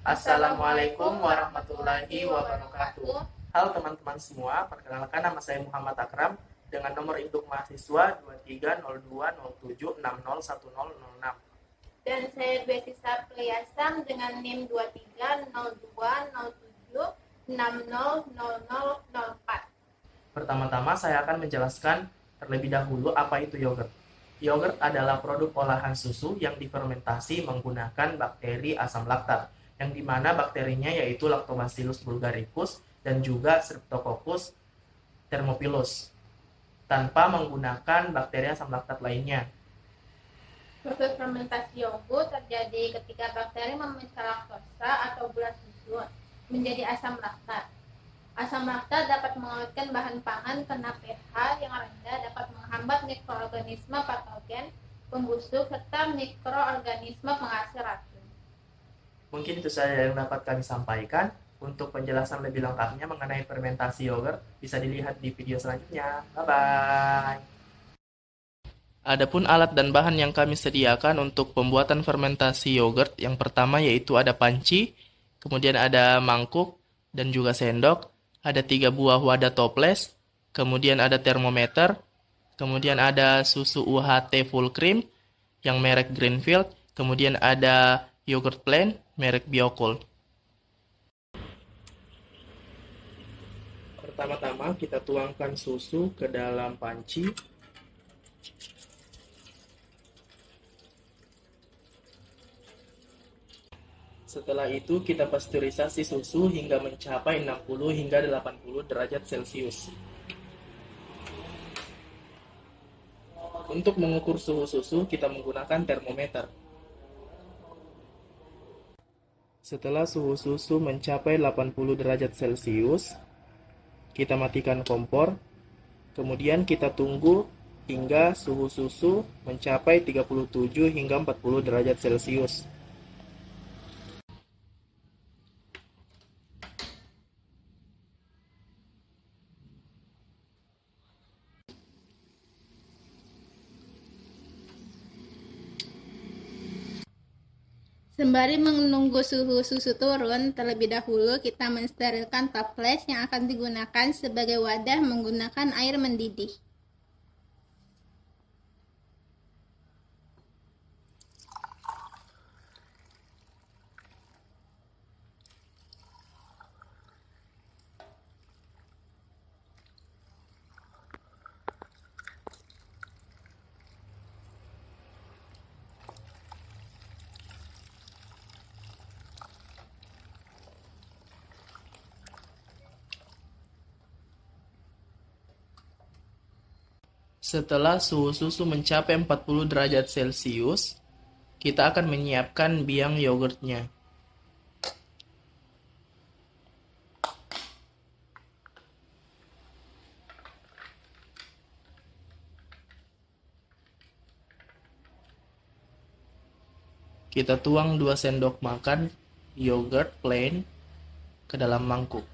Assalamualaikum warahmatullahi wabarakatuh. Halo teman-teman semua, perkenalkan nama saya Muhammad Akram dengan nomor induk mahasiswa 230207601006. Dan saya Betisar Priasam dengan NIM 230207600004. Pertama-tama saya akan menjelaskan terlebih dahulu apa itu yogurt. Yogurt adalah produk olahan susu yang difermentasi menggunakan bakteri asam laktat, yang dimana bakterinya yaitu Lactobacillus bulgaricus dan juga Streptococcus thermophilus, tanpa menggunakan bakteri asam laktat lainnya. Proses fermentasi yogurt terjadi ketika bakteri memecah laktosa atau gula susu menjadi asam laktat. Asam laktat dapat mengawetkan bahan pangan karena pH yang rendah dapat menghambat mikroorganisme patogen, pembusuk, serta mikroorganisme penghasil racun. Mungkin itu saja yang dapat kami sampaikan. Untuk penjelasan lebih lengkapnya mengenai fermentasi yogurt bisa dilihat di video selanjutnya. Bye-bye. Adapun alat dan bahan yang kami sediakan untuk pembuatan fermentasi yogurt, yang pertama yaitu ada panci, kemudian ada mangkuk dan juga sendok, ada 3 buah wadah toples, kemudian ada termometer, kemudian ada susu UHT full cream yang merek Greenfield, kemudian ada yogurt plain merek Biocool. Pertama-tama kita tuangkan susu ke dalam panci. Setelah itu kita pasteurisasi susu hingga mencapai 60 hingga 80 derajat Celcius. Untuk mengukur suhu susu kita menggunakan termometer. Setelah suhu susu mencapai 80 derajat Celcius, kita matikan kompor. Kemudian kita tunggu hingga suhu susu mencapai 37 hingga 40 derajat Celcius. Sembari menunggu suhu susu turun, terlebih dahulu kita mensterilkan toples yang akan digunakan sebagai wadah menggunakan air mendidih. Setelah suhu susu mencapai 40 derajat Celcius, kita akan menyiapkan biang yogurtnya. Kita tuang 2 sendok makan yogurt plain ke dalam mangkuk.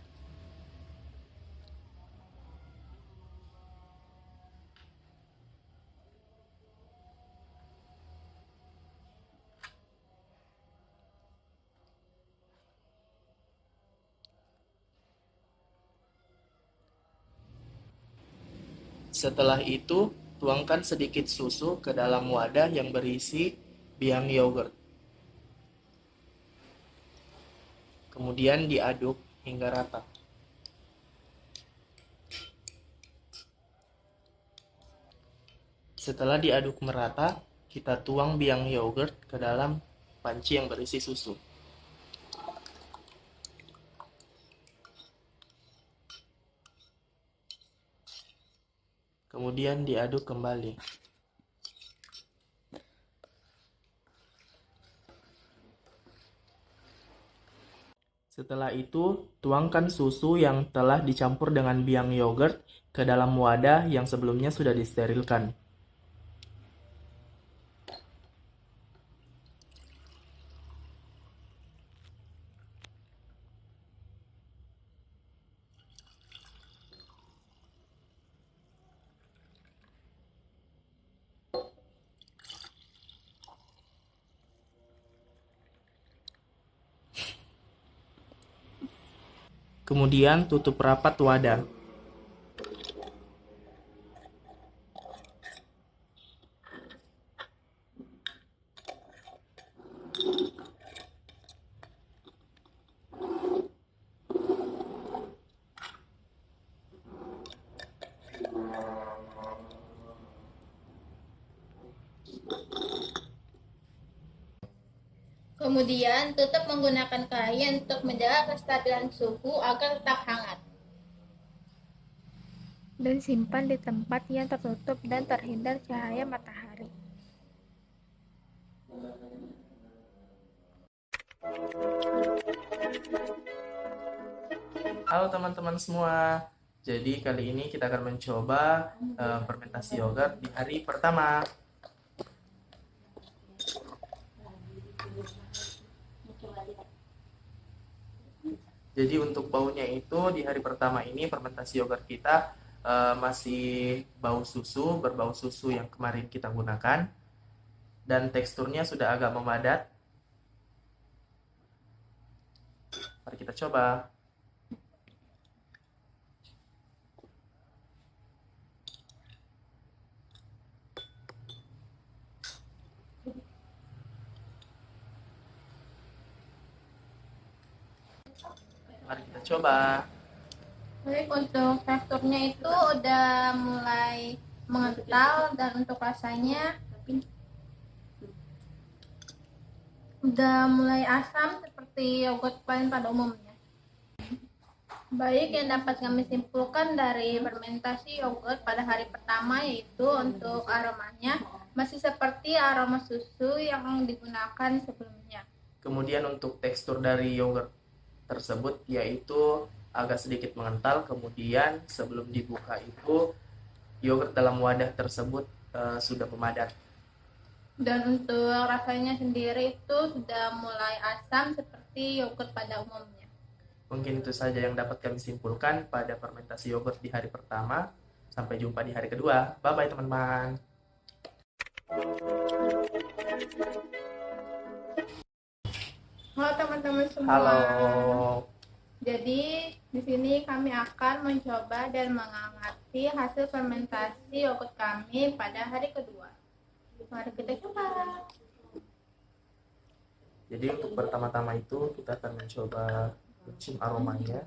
Setelah itu, tuangkan sedikit susu ke dalam wadah yang berisi biang yogurt. Kemudian diaduk hingga rata. Setelah diaduk merata, kita tuang biang yogurt ke dalam panci yang berisi susu. Kemudian diaduk kembali. Setelah itu, tuangkan susu yang telah dicampur dengan biang yogurt ke dalam wadah yang sebelumnya sudah disterilkan. Kemudian tutup rapat wadah. Kemudian tutup menggunakan kain untuk menjaga kestabilan suhu agar tetap hangat. Dan simpan di tempat yang tertutup dan terhindar cahaya matahari. Halo teman-teman semua. Jadi kali ini kita akan mencoba fermentasi yogurt di hari pertama. Jadi untuk baunya itu di hari pertama ini fermentasi yogurt kita masih bau susu, berbau susu yang kemarin kita gunakan. Dan teksturnya sudah agak memadat. Mari kita coba. Mari kita coba. Baik, untuk teksturnya itu udah mulai mengental dan untuk rasanya udah mulai asam seperti yogurt plain pada umumnya. Baik, yang dapat kami simpulkan dari fermentasi yogurt pada hari pertama yaitu untuk aromanya masih seperti aroma susu yang digunakan sebelumnya. Kemudian untuk tekstur dari yogurt tersebut yaitu agak sedikit mengental. Kemudian sebelum dibuka itu yogurt dalam wadah tersebut sudah memadat. Dan untuk rasanya sendiri itu sudah mulai asam seperti yogurt pada umumnya. Mungkin itu saja yang dapat kami simpulkan pada fermentasi yogurt di hari pertama. Sampai jumpa di hari kedua. Bye-bye teman-teman. Halo teman-teman semua. Halo. Jadi di sini kami akan mencoba dan mengamati hasil fermentasi yogurt kami pada hari kedua. Mari kita coba. Jadi untuk pertama-tama itu kita akan mencoba mencium aromanya.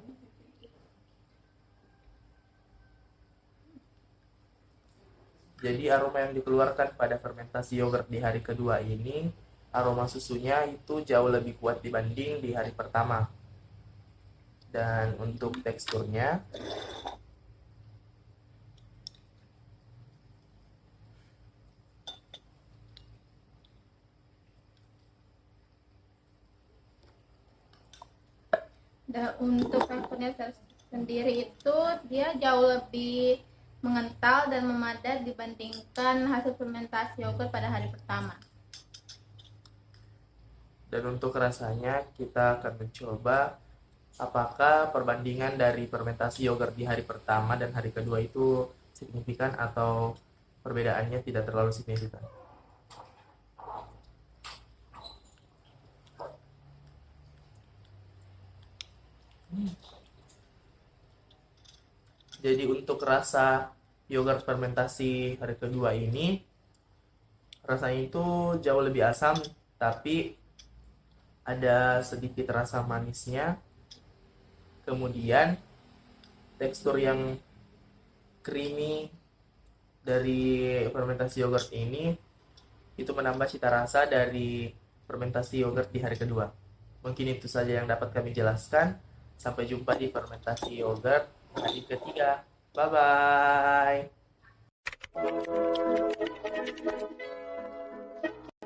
Jadi aroma yang dikeluarkan pada fermentasi yogurt di hari kedua ini, aroma susunya itu jauh lebih kuat dibanding di hari pertama. Dan untuk teksturnya, Dan untuk teksturnya sendiri itu dia jauh lebih mengental dan memadat dibandingkan hasil fermentasi yogurt pada hari pertama. dan untuk rasanya kita akan mencoba apakah perbandingan dari fermentasi yogurt di hari pertama dan hari kedua itu signifikan atau perbedaannya tidak terlalu signifikan. Jadi untuk rasa yogurt fermentasi hari kedua ini, rasanya itu jauh lebih asam, tapi ada sedikit rasa manisnya. Kemudian tekstur yang creamy dari fermentasi yogurt ini itu menambah cita rasa dari fermentasi yogurt di hari kedua. Mungkin itu saja yang dapat kami jelaskan. Sampai jumpa di fermentasi yogurt hari ketiga. Bye-bye.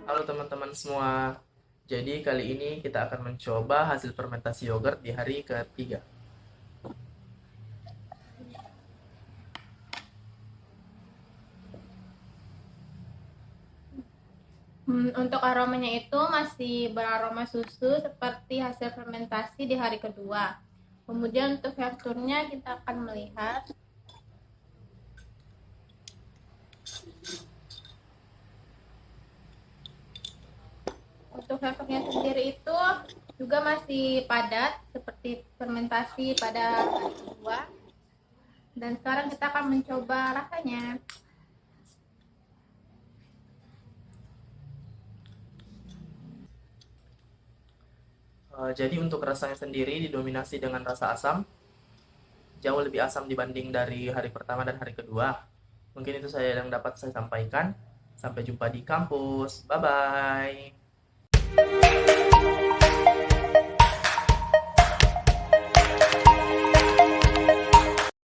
Halo teman-teman semua. Jadi kali ini kita akan mencoba hasil fermentasi yogurt di hari ketiga. Untuk aromanya itu masih beraroma susu seperti hasil fermentasi di hari kedua. Kemudian untuk teksturnya kita akan melihat untuk teksturnya sendiri itu juga masih padat seperti fermentasi pada hari kedua. Dan sekarang kita akan mencoba rasanya. Jadi untuk rasanya sendiri didominasi dengan rasa asam, jauh lebih asam dibanding dari hari pertama dan hari kedua. Mungkin itu saya yang dapat saya sampaikan. Sampai jumpa di kampus. Bye-bye.